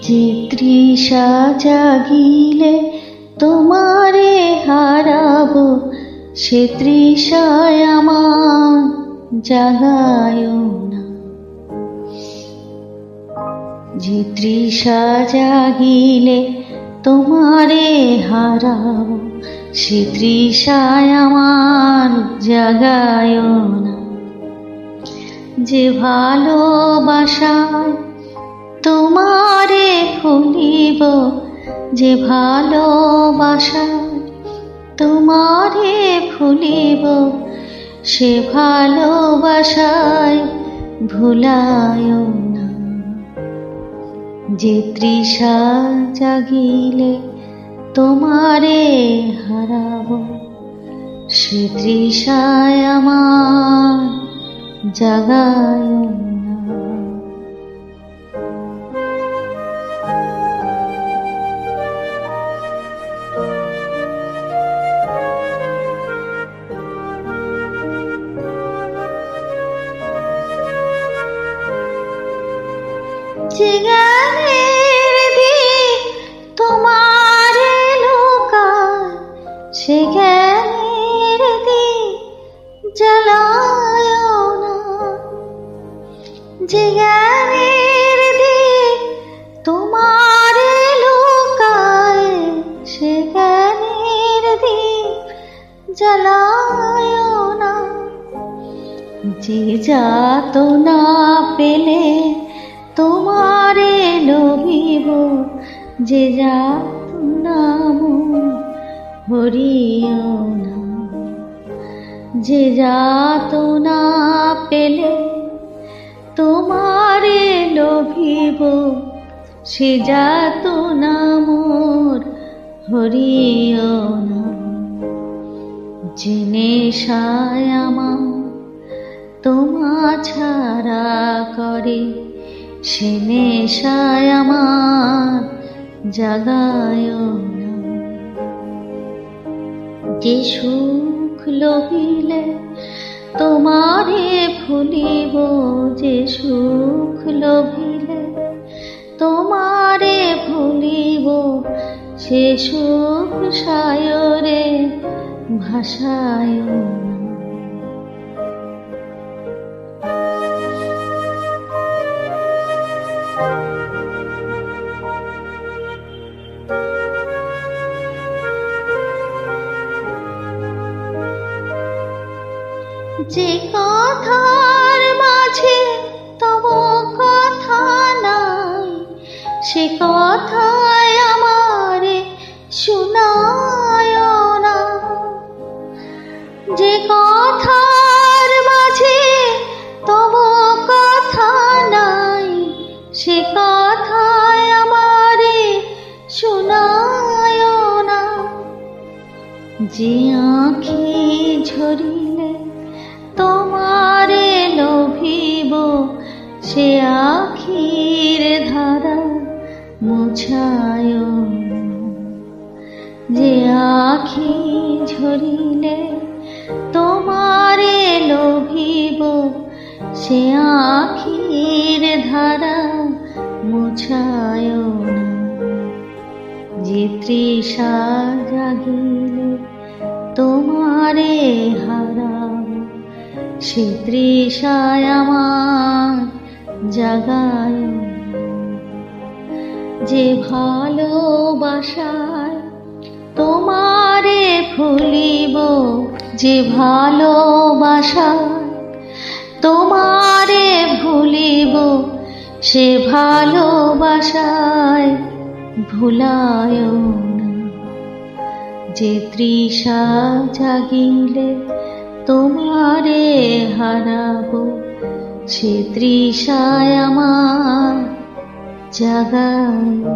যে তৃষা জাগিলে তোমারে হারাবো, সে তৃষায় আমার জাগায় না। যে তৃষা জাগিলে তোমারে হারাবো, সে তৃষায় আমার জাগায় না। যে ভালোবাসায় তোমারে ভুলিব, যে ভালোবাসায় তোমারে ভুলিব, সে ভালোবাসায় ভুলায় না। যে তৃষা জাগিলে তোমারে হারাবো, সে তৃষায় আমার জাগায় না। যে জ্ঞানের দিক তোমারে লুকায়, সে জ্ঞানের দিক জ্বালায় না। যে জ্ঞানের দিক তোমারে লুকায়, সে জ্ঞানের দিক জ্বালায় না। যে যাতনা পেলে তোমারে লোভিব, যে যাতনা মন হরিও না। যে যাতনা পেলে তোমারে লোভিব, সে যাতনা মোর হরিও না। যে নেশায় আমার তোমা ছাড়া করে, সে নেশায় আমার জাগায় না। যে সুখ লোভিলে তোমারে ভুলিব, যে সুখ লোভিলে তোমারে ভুলিব, সে সুখ সায়রে ভাসায় না। যে কথার মাঝে তব কথা নাই, সে কথায় আমারে শোনায় না। যে কথার মাঝে তব কথা নাই, সে কথায় আমারে শোনায় না। যে আঁখি ঝরিলে তোমারে লোভিব, সে আখির ধারা মুছায় না। যে আখি ঝরিলে তোমারে লোভিব, সে আখির ধারা মুছায় না। যে তৃষা জাগিলে তোমারে হারাবো, সে তৃষায় আমার জাগায় না। যে ভালোবাসায় তোমারে ভুলিব, যে ভালোবাসায় তোমারে ভুলিব, সে ভালোবাসায় ভুলায় না। যে তৃষা জাগিলে তোমারে হারাবো, সে তৃষায় আমার জাগায় না।